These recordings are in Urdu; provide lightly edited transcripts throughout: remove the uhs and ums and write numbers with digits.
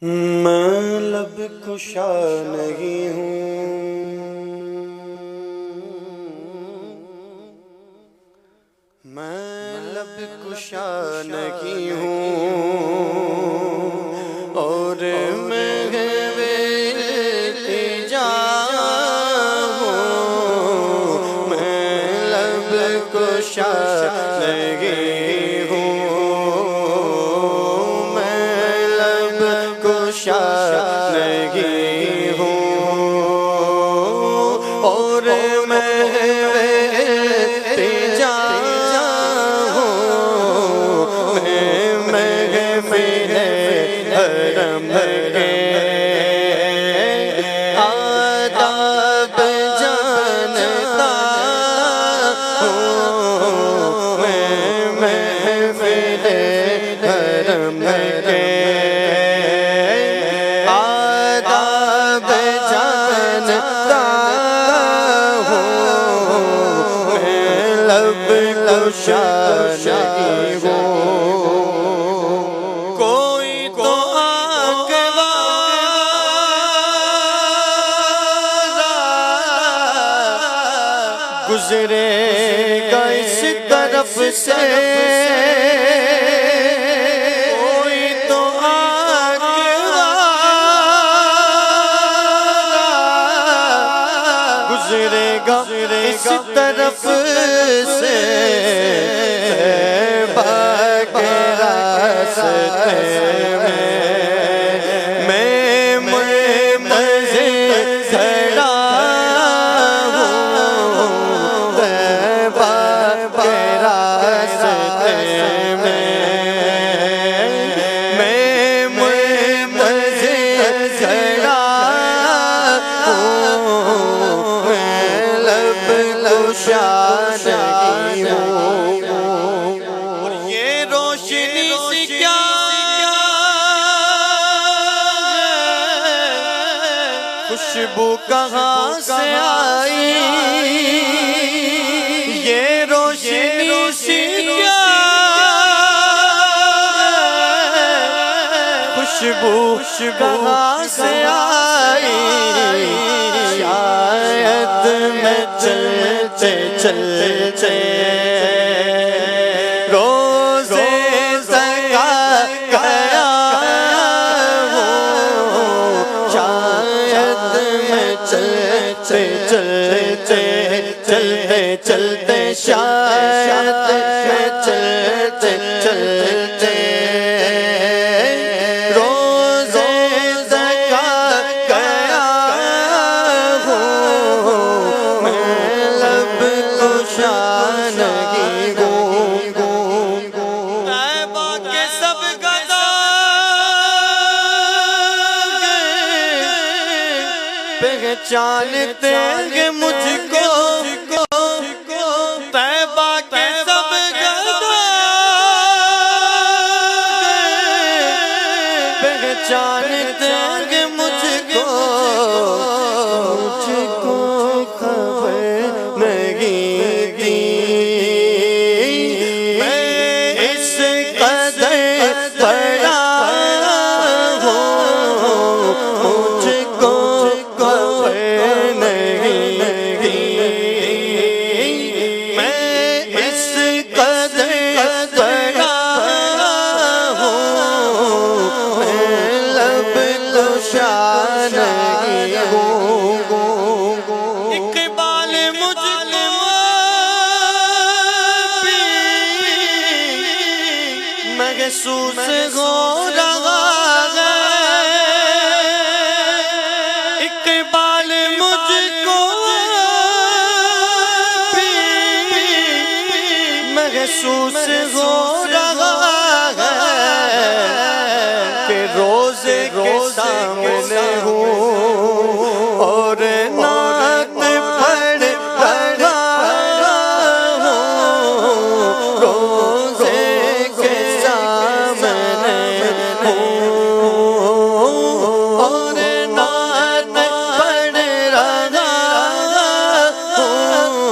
میں لب کشا نہیں ہوں، میں لب کشا نہیں ہوں، اور میں التجا ہوں، میں لب کشا نہیں ہوں، نہیں ہوں، اور میں التجا ہوں، میں محفل حرم کے آداب جانتا ہوں، میں محفل حرم کے کشا نہیں ہوں، کوئی تو آقا گزرے گا اس طرف سے، کوئی تو آقا گزرے گا اس طرف سے، اور یہ روشنی سے کیا خوشبو کہاں سے آئی، یہ روشنی سے کیا خوشبو کہاں سے آئی، شاید میں چلتے چلتے روزے زکا گیا ہوں، شاید میں چلتے چلتے چلتے چلتے شاید میں چلتے چلتے پہچانتے ہیں مجھ کو طیبہ کے سب گداں، پہچانتے ہیں مجھ کو خبر نہیں تھی، میں اس قدر بڑا اقبال مجھ کو محسوس ہو رہا ہے، اقبال مجھ کو محسوس ہو رہا ہے کہ روزے کے سامنے ہوں اور نعت پڑھ رہا ہوں، روزے کے سامنے ہوں اور نعت پڑھ رہا ہوں،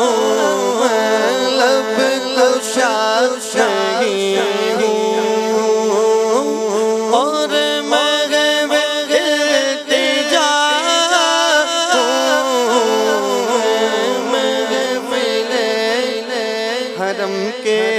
لب کشا نہیں ہوں، اور میں کے